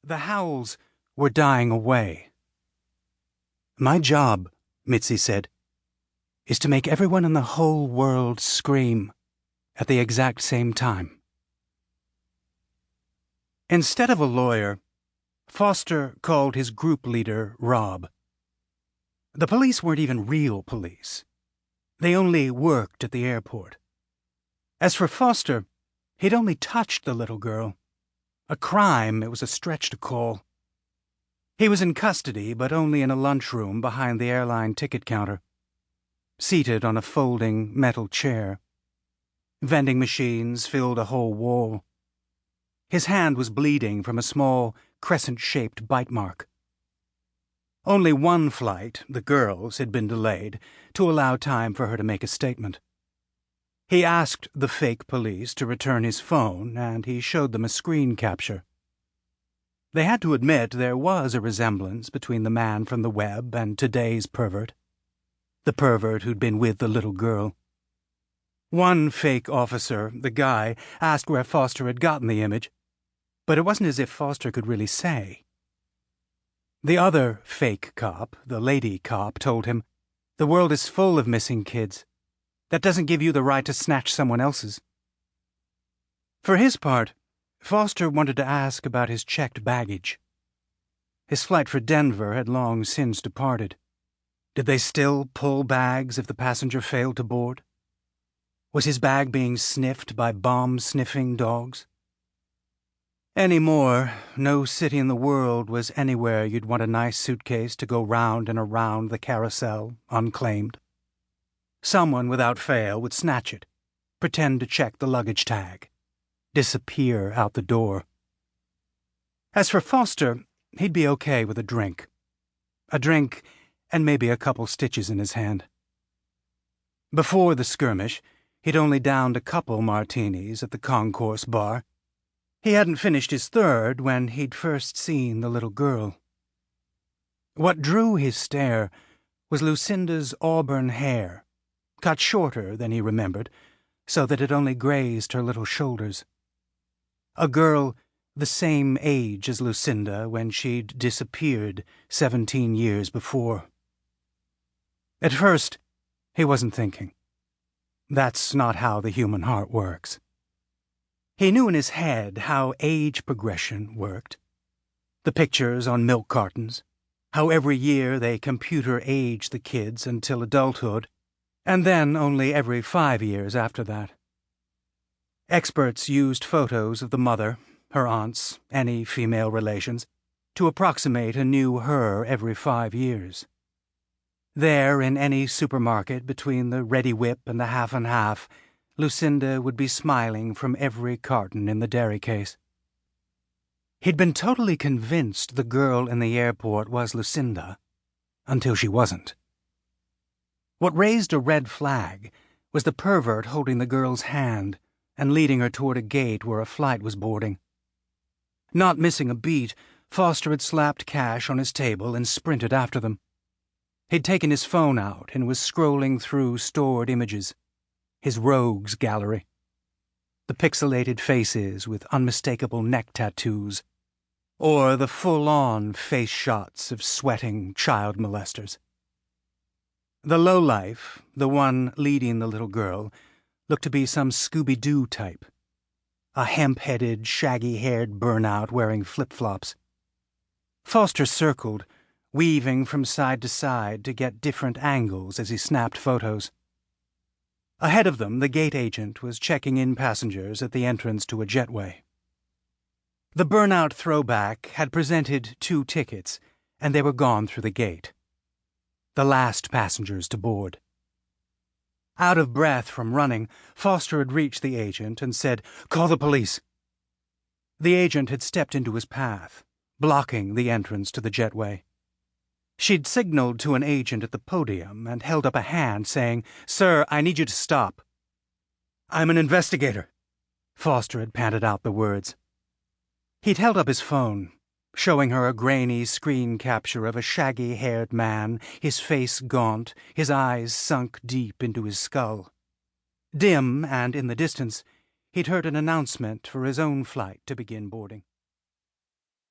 The howls were dying away. "My job," Mitzi said, "is to make everyone in the whole world scream at the exact same time." Instead of a lawyer, Foster called his group leader Rob. The police weren't even real police. They only worked at the airport. As for Foster, he'd only touched the little girl. A crime it was a stretch to call. He was in custody, but only in a lunchroom behind the airline ticket counter, seated on a folding metal chair. Vending machines filled a whole wall. His hand was bleeding from a small, crescent-shaped bite mark. Only one flight, the girl's, had been delayed to allow time for her to make a statement. He asked the fake police to return his phone, and he showed them a screen capture. They had to admit there was a resemblance between the man from the web and today's pervert. The pervert who'd been with the little girl. One fake officer, the guy, asked where Foster had gotten the image, but it wasn't as if Foster could really say. The other fake cop, the lady cop, told him, "The world is full of missing kids. That doesn't give you the right to snatch someone else's." For his part, Foster wanted to ask about his checked baggage. His flight for Denver had long since departed. Did they still pull bags if the passenger failed to board? Was his bag being sniffed by bomb-sniffing dogs? Anymore, no city in the world was anywhere you'd want a nice suitcase to go round and around the carousel, unclaimed. Someone, without fail, would snatch it, pretend to check the luggage tag, disappear out the door. As for Foster, he'd be okay with a drink. A drink and maybe a couple stitches in his hand. Before the skirmish, he'd only downed a couple martinis at the concourse bar. He hadn't finished his third when he'd first seen the little girl. What drew his stare was Lucinda's auburn hair, cut shorter than he remembered, so that it only grazed her little shoulders. A girl the same age as Lucinda when she'd disappeared 17 years before. At first, he wasn't thinking. That's not how the human heart works. He knew in his head how age progression worked. The pictures on milk cartons, how every year they computer-age the kids until adulthood, and then only every 5 years after that. Experts used photos of the mother, her aunts, any female relations, to approximate a new her every 5 years. There, in any supermarket between the Ready Whip and the Half and Half, Lucinda would be smiling from every carton in the dairy case. He'd been totally convinced the girl in the airport was Lucinda, until she wasn't. What raised a red flag was the pervert holding the girl's hand and leading her toward a gate where a flight was boarding. Not missing a beat, Foster had slapped cash on his table and sprinted after them. He'd taken his phone out and was scrolling through stored images, his rogues gallery. The pixelated faces with unmistakable neck tattoos, or the full-on face shots of sweating child molesters. The lowlife, the one leading the little girl, looked to be some Scooby-Doo type. A hemp-headed, shaggy-haired burnout wearing flip-flops. Foster circled, weaving from side to side to get different angles as he snapped photos. Ahead of them, the gate agent was checking in passengers at the entrance to a jetway. The burnout throwback had presented 2 tickets, and they were gone through the gate. The last passengers to board. Out of breath from running, Foster had reached the agent and said, "Call the police." The agent had stepped into his path, blocking the entrance to the jetway. She'd signaled to an agent at the podium and held up a hand, saying, "Sir, I need you to stop." "I'm an investigator." Foster had panted out the words. He'd held up his phone, showing her a grainy screen capture of a shaggy-haired man, his face gaunt, his eyes sunk deep into his skull. Dim, and in the distance, he'd heard an announcement for his own flight to begin boarding.